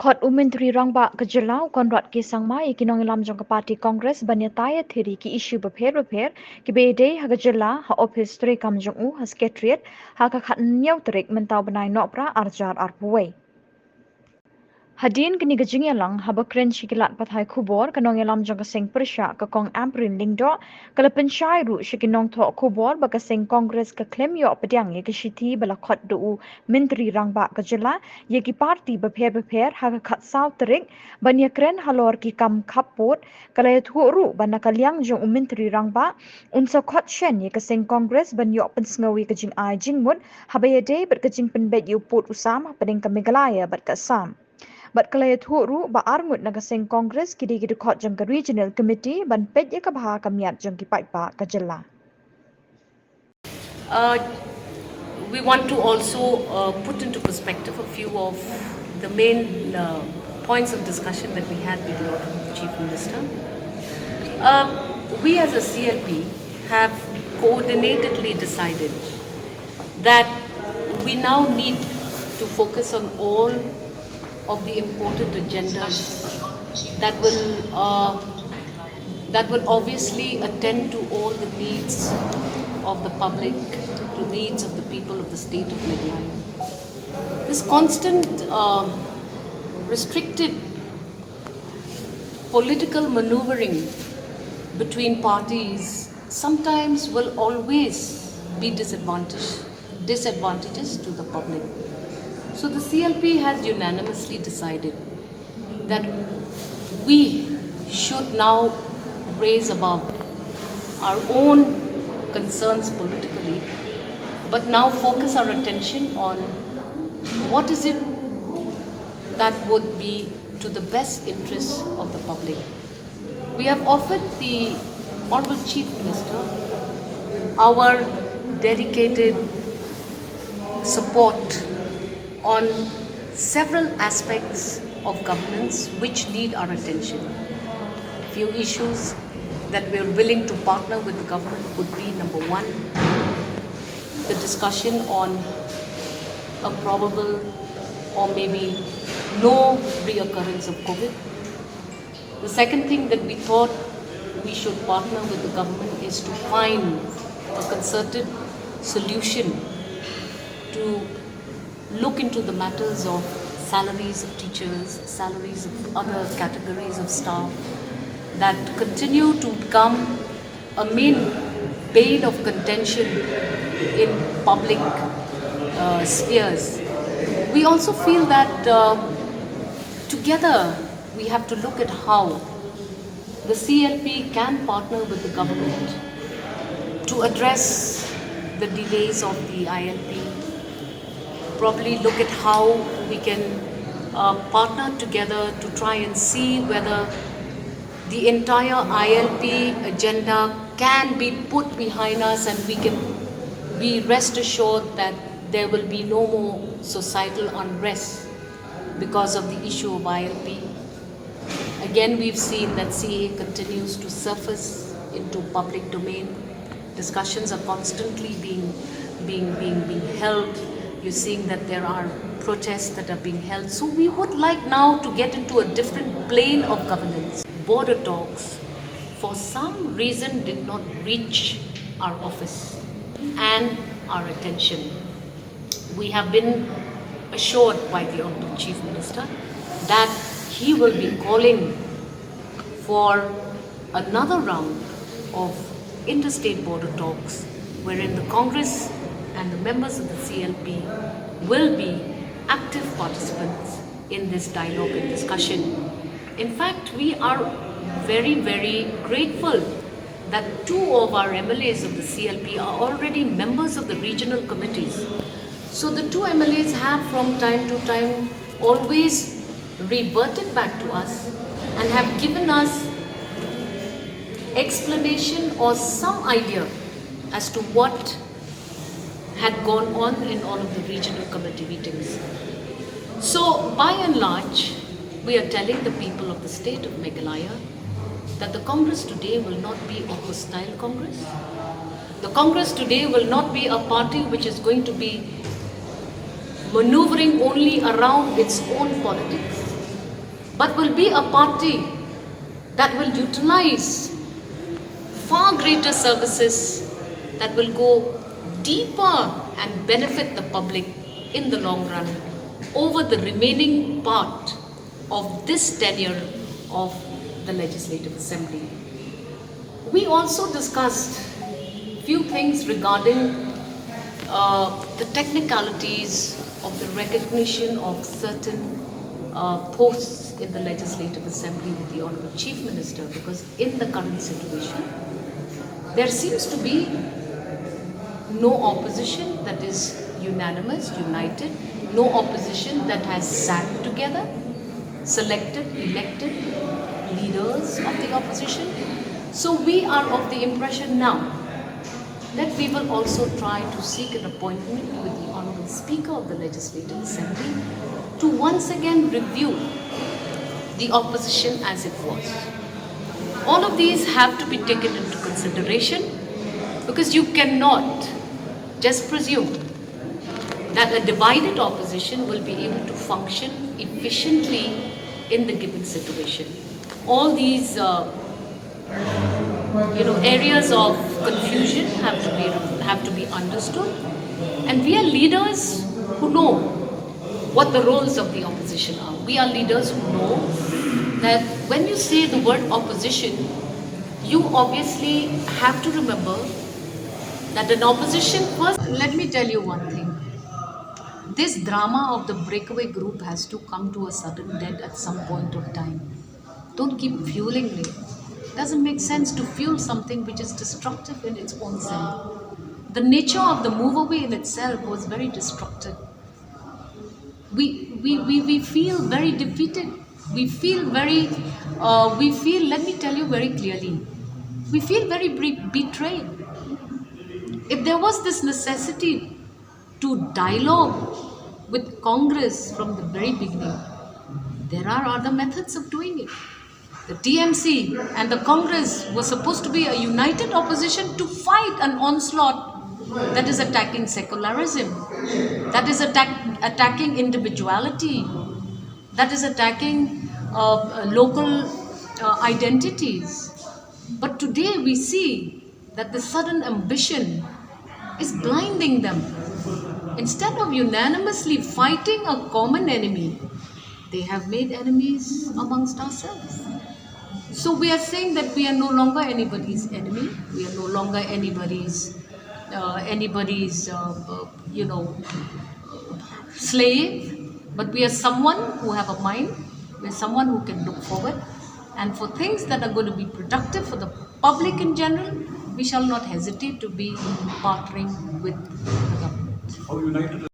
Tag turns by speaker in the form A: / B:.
A: Khot Umintri Rangba Kajilau Konrad Kisangma Ikinong Ilam Jong Party Congress Banyataya Thiri ki issue beper ki bede Hagajala ha office tre kam jong u ha secretariat ha ka khat nyau trik mentau benai nopra arjar arpuwei. Hadin kini gajing yalang haba kren shikilat pathai kubor kanong yalam jong kaseng persya ka kong amprin lingdo kala pensyai ru shikinong tho kubor ba kaseng kongres ka klem yo pediang ye kishiti bala khot du menteri rangba ka jela ye ki parti beper ha ka khat saw terik banya kren halor ki kam khapot kala thu ru bana kalyang jong menteri rangba unsa khot shen ye kaseng kongres ban yo pensngawi kajing ai jingmut haba ye day ber kajing penbet yu put usam pedeng ka megalaya ber kasam. Bat kalaya thuru ba arngut nagaseng Congress kidi khot jang ka regional committee ban pet ye ka bha kamiat jang ki pai pa ka jalla.
B: We want to also put into perspective a few of the main points of discussion that we had with the Honorable Chief Minister. We as a CLP have coordinatedly decided that we now need to focus on all of the important agendas that will obviously attend to all the needs of the public, to needs of the people of the state of Meghalaya. This constant restricted political maneuvering between parties sometimes will always be disadvantages to the public. So the CLP has unanimously decided that we should now raise above our own concerns politically, but now focus our attention on what is it that would be to the best interests of the public. We have offered the Honorable Chief Minister our dedicated support on several aspects of governance which need our attention. A few issues that we are willing to partner with the government would be, number one, the discussion on a probable or maybe no reoccurrence of COVID. The second thing that we thought we should partner with the government is to find a concerted solution to look into the matters of salaries of teachers, salaries of other categories of staff that continue to become a main bane of contention in public spheres. We also feel that together we have to look at how the CLP can partner with the government to address the delays of the ILP, probably look at how we can partner together to try and see whether the entire ILP agenda can be put behind us and we can be rest assured that there will be no more societal unrest because of the issue of ILP. Again, we've seen that CA continues to surface into public domain. Discussions are constantly being held. You're seeing that there are protests that are being held. So we would like now to get into a different plane of governance. Border talks, for some reason, did not reach our office and our attention. We have been assured by the Honorable Chief Minister that he will be calling for another round of interstate border talks wherein the Congress and the members of the CLP will be active participants in this dialogue and discussion. In fact, we are very, very grateful that two of our MLAs of the CLP are already members of the regional committees. So the two MLAs have from time to time always reverted back to us and have given us explanation or some idea as to what had gone on in all of the regional committee meetings. So by and large, we are telling the people of the state of Meghalaya that the Congress today will not be a hostile Congress. The Congress today will not be a party which is going to be maneuvering only around its own politics. but will be a party that will utilize far greater services that will go deeper and benefit the public in the long run over the remaining part of this tenure of the Legislative Assembly. We also discussed few things regarding the technicalities of the recognition of certain posts in the Legislative Assembly with the Honorable Chief Minister, because in the current situation, there seems to be no opposition that is unanimous, united, no opposition that has sat together, selected, elected leaders of the opposition. So we are of the impression now that we will also try to seek an appointment with the Honorable Speaker of the Legislative Assembly to once again review the opposition as it was. All of these have to be taken into consideration, because you cannot just presume that a divided opposition will be able to function efficiently in the given situation. All these areas of confusion have to be understood, and we are leaders who know what the roles of the opposition are. We are leaders who know that when you say the word opposition, you obviously have to remember that an opposition first. Let me tell you one thing. This drama of the breakaway group has to come to a sudden death at some point of time. Don't keep fueling it. It doesn't make sense to fuel something which is destructive in its own self. The nature of the move away in itself was very destructive. We feel very defeated. We feel, let me tell you very clearly, we feel very betrayed. If there was this necessity to dialogue with Congress from the very beginning, there are other methods of doing it. The TMC and the Congress were supposed to be a united opposition to fight an onslaught that is attacking secularism, that is attacking individuality, that is attacking local identities. But today we see that the sudden ambition is blinding them. Instead of unanimously fighting a common enemy, they have made enemies amongst ourselves. So we are saying that we are no longer anybody's enemy. We are no longer anybody's slave. But we are someone who have a mind. We are someone who can look forward. And for things that are going to be productive for the public in general, we shall not hesitate to be partnering with the government.
C: How united